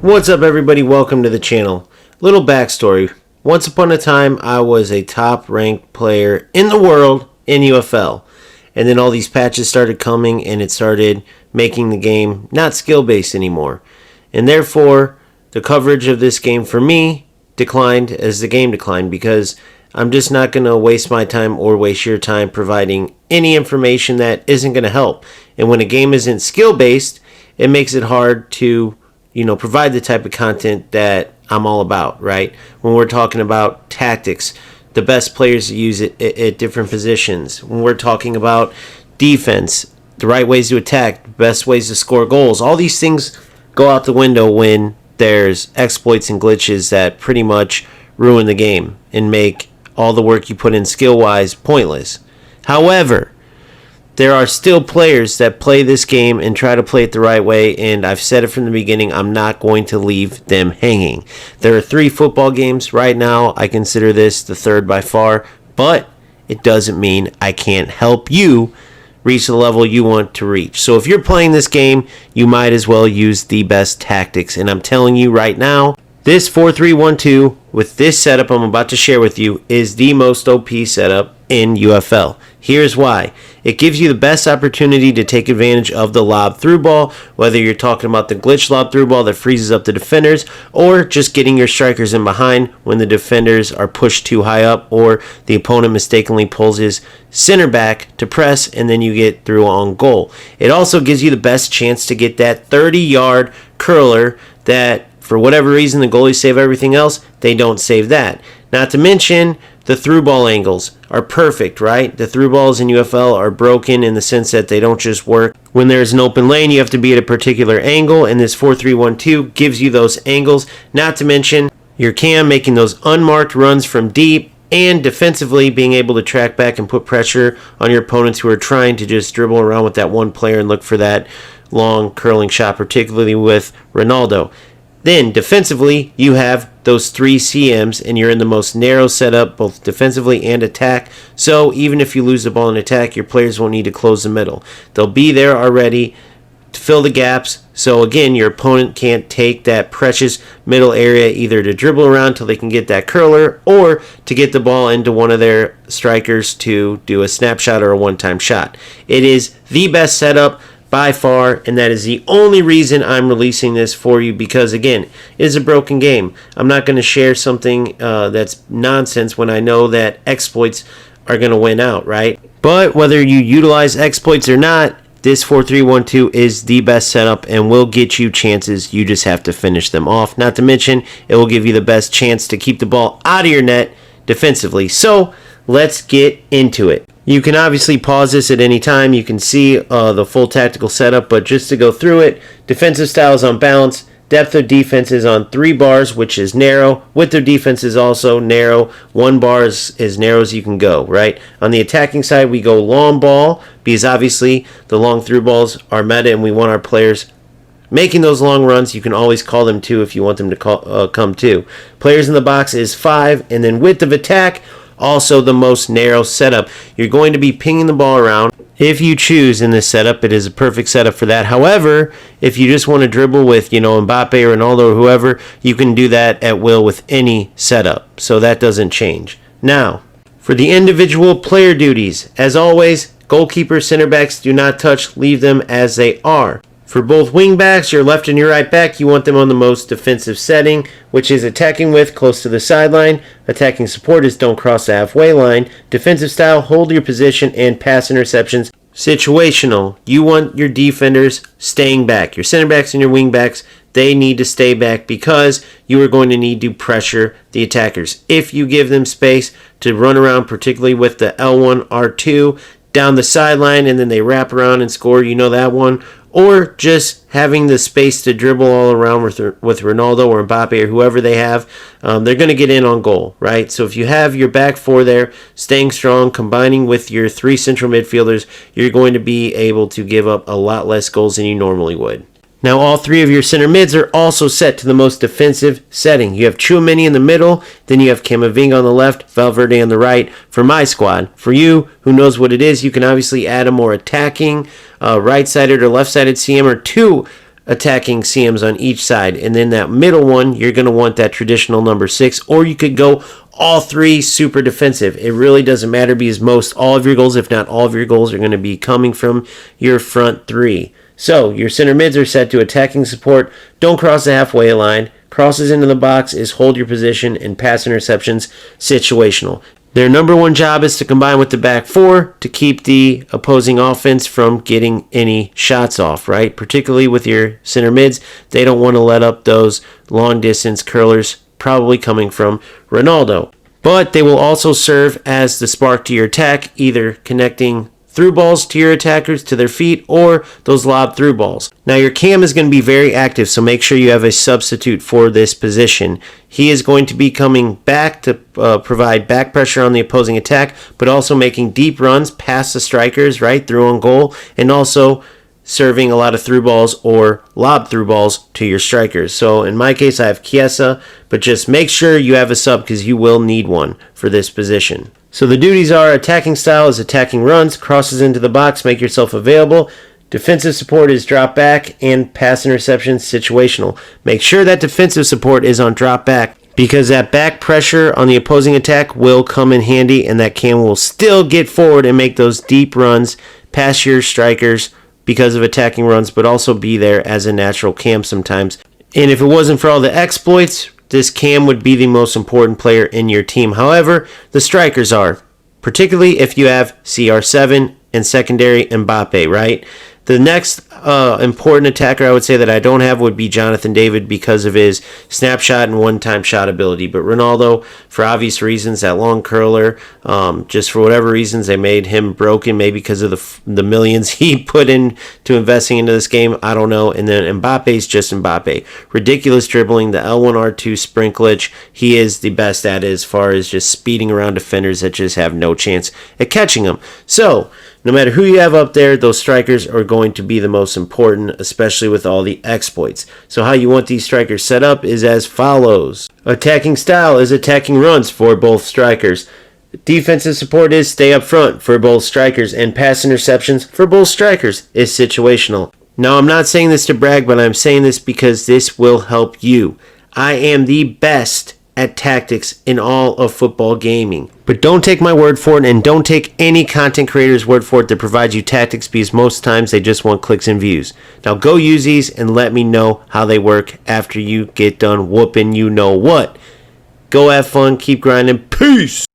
What's up, everybody? Welcome to the channel. Little backstory. Once upon a time, I was a top-ranked player in the world in UFL. And then all these patches started coming, and it started making the game not skill-based anymore. And therefore, the coverage of this game for me declined as the game declined, because I'm just not going to waste my time or waste your time providing any information that isn't going to help. And when a game isn't skill-based, it makes it hard to provide the type of content that I'm all about, right? When we're talking about tactics, the best players to use it at different positions. When we're talking about defense, the right ways to attack, the best ways to score goals, all these things go out the window when there's exploits and glitches that pretty much ruin the game and make all the work you put in skill-wise pointless. However, there are still players that play this game and try to play it the right way, and I've said it from the beginning, I'm not going to leave them hanging. There are 3 football games right now. I consider this the third by far, but it doesn't mean I can't help you reach the level you want to reach. So if you're playing this game, you might as well use the best tactics, and I'm telling you right now, this 4-3-1-2 with this setup I'm about to share with you is the most OP setup in UFL. Here's why. It gives you the best opportunity to take advantage of the lob through ball, whether you're talking about the glitch lob through ball that freezes up the defenders, or just getting your strikers in behind when the defenders are pushed too high up, or the opponent mistakenly pulls his center back to press, and then you get through on goal. It also gives you the best chance to get that 30-yard curler that, for whatever reason, the goalies save everything else, they don't save that. Not to mention, the through ball angles are perfect, right? The through balls in UFL are broken in the sense that they don't just work. When there's an open lane, you have to be at a particular angle, and this 4-3-1-2 gives you those angles. Not to mention your cam making those unmarked runs from deep, and defensively being able to track back and put pressure on your opponents who are trying to just dribble around with that one player and look for that long curling shot, particularly with Ronaldo. Then, defensively, you have those 3 CMs, and you're in the most narrow setup, both defensively and attack. So, even if you lose the ball in attack, your players won't need to close the middle. They'll be there already to fill the gaps. So, again, your opponent can't take that precious middle area either to dribble around till they can get that curler, or to get the ball into one of their strikers to do a snapshot or a one-time shot. It is the best setup by far, and that is the only reason I'm releasing this for you, because again, it is a broken game. I'm not going to share something that's nonsense when I know that exploits are going to win out, right? But whether you utilize exploits or not, this 4-3-1-2 is the best setup and will get you chances. You just have to finish them off. Not to mention, it will give you the best chance to keep the ball out of your net defensively. So let's get into it. You can obviously pause this at any time. You can see the full tactical setup, but just to go through it, defensive style is on balance. Depth of defense is on 3 bars, which is narrow. Width of defense is also narrow. 1 bar is as narrow as you can go, right? On the attacking side, we go long ball, because obviously the long through balls are meta, and we want our players making those long runs. You can always call them 2 if you want them to come 2. Players in the box is 5, and then width of attack, also the most narrow setup. You're going to be pinging the ball around. If you choose in this setup, it is a perfect setup for that. However, if you just want to dribble with, Mbappe or Ronaldo or whoever, you can do that at will with any setup. So that doesn't change. Now, for the individual player duties, as always, goalkeeper, center backs, do not touch. Leave them as they are. For both wing backs, your left and your right back, you want them on the most defensive setting, which is attacking width close to the sideline. Attacking support is don't cross the halfway line. Defensive style, hold your position, and pass interceptions. Situational, you want your defenders staying back. Your center backs and your wing backs, they need to stay back, because you are going to need to pressure the attackers. If you give them space to run around, particularly with the L1, R2, down the sideline, and then they wrap around and score, that one, or just having the space to dribble all around with Ronaldo or Mbappe or whoever they have, they're going to get in on goal, right? So if you have your back 4 there, staying strong, combining with your 3 central midfielders, you're going to be able to give up a lot less goals than you normally would. Now, all 3 of your center mids are also set to the most defensive setting. You have Chouameni in the middle, then you have Camavinga on the left, Valverde on the right for my squad. For you, who knows what it is, you can obviously add a more attacking right-sided or left-sided CM, or 2 attacking CMs on each side. And then that middle one, you're going to want that traditional number 6, or you could go all 3 super defensive. It really doesn't matter because all of your goals, if not all of your goals, are going to be coming from your front 3. So your center mids are set to attacking support. Don't cross the halfway line. Crosses into the box is hold your position, and pass interceptions situational. Their number 1 job is to combine with the back 4 to keep the opposing offense from getting any shots off, right? Particularly with your center mids, they don't want to let up those long distance curlers, probably coming from Ronaldo. But they will also serve as the spark to your attack, either connecting through balls to your attackers to their feet, or those lob through balls. Now your cam is going to be very active, so make sure you have a substitute for this position. He is going to be coming back to provide back pressure on the opposing attack, but also making deep runs past the strikers, right, through on goal, and also serving a lot of through balls or lob through balls to your strikers. So in my case, I have Chiesa, but just make sure you have a sub because you will need one for this position. So the duties are: attacking style is attacking runs, crosses into the box, make yourself available. Defensive support is drop back, and pass interception situational. Make sure that defensive support is on drop back, because that back pressure on the opposing attack will come in handy, and that cam will still get forward and make those deep runs past your strikers because of attacking runs, but also be there as a natural cam sometimes. And if it wasn't for all the exploits, this cam would be the most important player in your team. However, the strikers are, particularly if you have CR7 and secondary Mbappe, right? The next important attacker I would say that I don't have would be Jonathan David because of his snapshot and one-time shot ability. But Ronaldo, for obvious reasons, that long curler, just for whatever reasons, they made him broken, maybe because of the millions he put into investing into this game. I don't know. And then Mbappe's just Mbappe. Ridiculous dribbling, the L1R2 sprinklage. He is the best at it as far as just speeding around defenders that just have no chance at catching him. So, no matter who you have up there, those strikers are going to be the most important, especially with all the exploits. So how you want these strikers set up is as follows. Attacking style is attacking runs for both strikers. Defensive support is stay up front for both strikers, and pass interceptions for both strikers is situational. Now, I'm not saying this to brag, but I'm saying this because this will help you. I am the best at tactics in all of football gaming. But don't take my word for it, and don't take any content creator's word for it that provides you tactics, because most times they just want clicks and views. Now go use these and let me know how they work after you get done whooping you know what. Go have fun, keep grinding, peace!